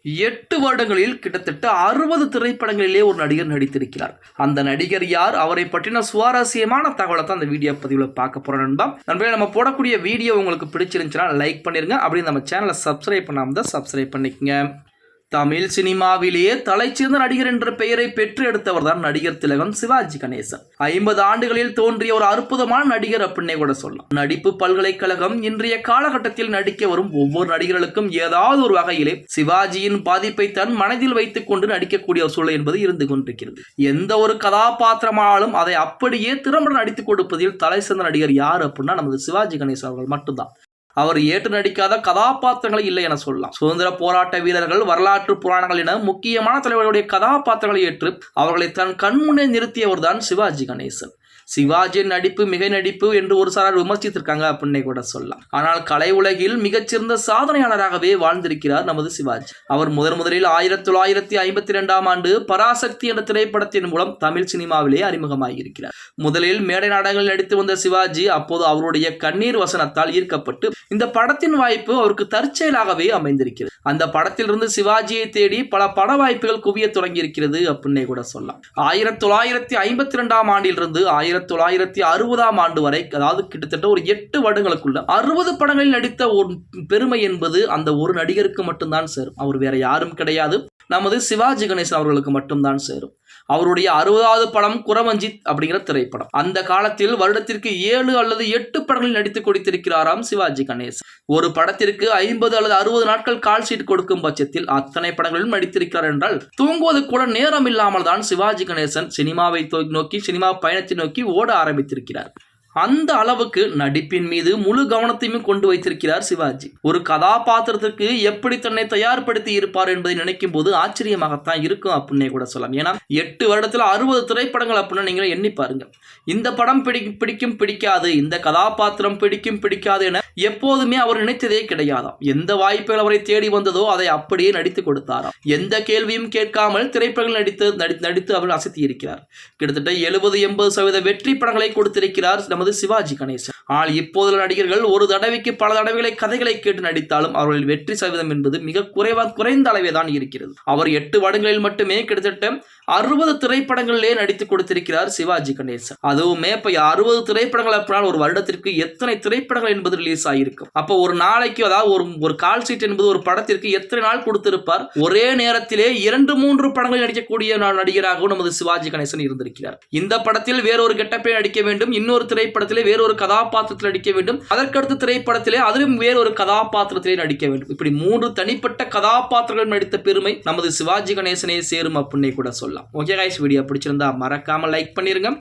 8 வருடங்களில் கிட்டத்தட்ட 60 திரைப்படங்களிலே ஒரு நடிகர் நடித்திருக்கிறார். அந்த நடிகர் யார்? அவரை பற்றின சுவாரஸ்யமான தகவலை தான் அந்த வீடியோ பதிவில் பார்க்க போறோம் நண்பா. நண்பர்களே, நம்ம போடக்கூடிய வீடியோ உங்களுக்கு பிடிச்சிருந்துச்சுன்னா லைக் பண்ணிருங்க. அப்படி நம்ம சேனலை சப்ஸ்கிரைப் பண்ணாம தான் சப்ஸ்கிரைப் பண்ணிக்கங்க. தமிழ் சினிமாவிலேயே தலைச்சிறந்த நடிகர் என்ற பெயரை பெற்று எடுத்தவர் தான் நடிகர் திலகம் சிவாஜி கணேசன். 50 ஆண்டுகளில் தோன்றிய ஒரு அற்புதமான நடிகர் அப்படின்னே கூட சொல்லலாம். நடிப்பு பல்கலைக்கழகம் இன்றைய காலகட்டத்தில் நடிக்க வரும் ஒவ்வொரு நடிகர்களுக்கும் ஏதாவது ஒரு வகையிலே சிவாஜியின் பாதிப்பை தன் மனதில் வைத்துக் கொண்டு நடிக்கக்கூடிய ஒரு சூழல் என்பது இருந்து கொண்டிருக்கிறது. எந்த ஒரு கதாபாத்திரமானாலும் அதை அப்படியே திறம்பட நடித்துக் கொடுப்பதில் தலை சிறந்த நடிகர் யார் அப்படின்னா நமது சிவாஜி கணேசன் அவர்கள் மட்டும்தான். அவர் ஏற்று நடிக்காத கதாபாத்திரங்களை இல்லை என சொல்லலாம். சுதந்திர போராட்ட வீரர்கள், வரலாற்று புராணங்கள் என முக்கியமான தலைவர்களுடைய கதாபாத்திரங்களை ஏற்று அவர்களை தன் கண்முன்னே நிறுத்தியவர் தான் சிவாஜி கணேசன். சிவாஜியின் நடிப்பு மிகை நடிப்பு என்று ஒரு சாரார் விமர்சித்திருக்காங்க அப்படின்னே கூட சொல்லலாம். ஆனால் கலை உலகில் மிகச்சிறந்த சாதனையாளராகவே வாழ்ந்திருக்கிறார் நமது சிவாஜி. அவர் முதலில் 1952ஆம் ஆண்டு பராசக்தி என்ற திரைப்படத்தின் மூலம் தமிழ் சினிமாவிலே அறிமுகமாகியிருக்கிறார். முதலில் மேடை நாடகங்களில் நடித்து வந்த சிவாஜி அப்போது அவருடைய கண்ணீர் வசனத்தால் ஈர்க்கப்பட்டு இந்த படத்தின் வாய்ப்பு அவருக்கு தற்செயலாகவே அமைந்திருக்கிறது. அந்த படத்திலிருந்து சிவாஜியை தேடி பல பட வாய்ப்புகள் குவிய தொடங்கி இருக்கிறது அப்படின்னே கூட சொல்லலாம். 1952ஆம் ஆண்டிலிருந்து 1960ஆம் ஆண்டு வரை, அதாவது கிட்டத்தட்ட ஒரு 8 வருடங்களுக்குள்ள 60 படங்களில் நடித்த ஒரு பெருமை என்பது அந்த ஒரு நடிகருக்கு மட்டும்தான் சேரும். அவர் வேற யாரும் கிடையாது, நமது சிவாஜி கணேசன் அவர்களுக்கு மட்டும்தான் சேரும். அவருடைய 60வது படம் குறவஞ்சித் அப்படிங்கிற திரைப்படம். அந்த காலத்தில் வருடத்திற்கு 7 அல்லது 8 படங்களில் நடித்து கொடுத்திருக்கிறாராம் சிவாஜி கணேசன். ஒரு படத்திற்கு 50 அல்லது 60 நாட்கள் கால் ஷீட் கொடுக்கும் பட்சத்தில் அத்தனை படங்களிலும் நடித்திருக்கிறார் என்றால் தூங்குவது கூட நேரம் இல்லாமல் தான் சிவாஜி கணேசன் சினிமாவை நோக்கி, சினிமா பயணத்தை நோக்கி ஓட ஆரம்பித்திருக்கிறார். அந்த அளவுக்கு நடிப்பின் மீது முழு கவனத்தையும் கொண்டு வைத்திருக்கிறார் சிவாஜி. ஒரு கதாபாத்திரத்திற்கு எப்படி தன்னை தயார்படுத்தி இருப்பார் என்பதை நினைக்கும் போது ஆச்சரியமாகத்தான் இருக்கும் அப்படின்னே கூட சொல்லலாம். ஏன்னா 8 வருடத்தில் 60 திரைப்படங்கள் அப்படின்னு நீங்களே எண்ணி பாருங்க. இந்த படம் பிடிக்கும் பிடிக்காது, இந்த கதாபாத்திரம் பிடிக்கும் பிடிக்காது என எப்போதுமே அவர் நினைத்ததே கிடையாதாம். எந்த வாய்ப்புகள் அவரை தேடி வந்ததோ அதை அப்படியே நடித்து கொடுத்தாராம். எந்த கேள்வியும் கேட்காமல் திரைப்படங்கள் நடித்து அவர் அசத்தி இருக்கிறார். கிட்டத்தட்ட 70-80% வெற்றி படங்களை கொடுத்திருக்கிறார் நமது சிவாஜி கணேசன். ஆனால் இப்போது நடிகர்கள் ஒரு தடவைக்கு பல தடவைகளை கதைகளை கேட்டு நடித்தாலும் அவர்களின் வெற்றி சதவீதம் என்பது மிக குறைந்த அளவே தான் இருக்கிறது. அவர் 8 வருடங்களில் மட்டுமே கிட்டத்தட்ட 60 திரைப்படங்களிலே நடித்து கொடுத்திருக்கிறார் சிவாஜி கணேசன். அதுவுமே இப்ப 60 திரைப்படங்கள் அப்படின்னா ஒரு வருடத்திற்கு எத்தனை திரைப்படங்கள் என்பது ரிலீஸ் ஆகியிருக்கும். அப்போ ஒரு நாளைக்கு, அதாவது ஒரு கால் ஷீட் என்பது ஒரு படத்திற்கு எத்தனை நாள் கொடுத்திருப்பார்? ஒரே நேரத்திலே 2-3 படங்களில் நடிக்கக்கூடிய நடிகராகவும் நமது சிவாஜி கணேசன் இருந்திருக்கிறார். இந்த படத்தில் வேறொரு கெட்டப்பை நடிக்க வேண்டும், இன்னொரு திரைப்படத்திலே வேறொரு கதாபாத்திரத்தில் நடிக்க வேண்டும், அதற்கடுத்த திரைப்படத்திலே அதிலும் வேறொரு கதாபாத்திரத்திலே நடிக்க வேண்டும். இப்படி 3 தனிப்பட்ட கதாபாத்திரங்கள் நடித்த பெருமை நமது சிவாஜி கணேசனே சேரும் அப்படின்னே கூட சொல்லலாம். ஓகே கைஸ், வீடியோ பிடிச்சிருந்தா மறக்காம லைக் பண்ணிருங்க.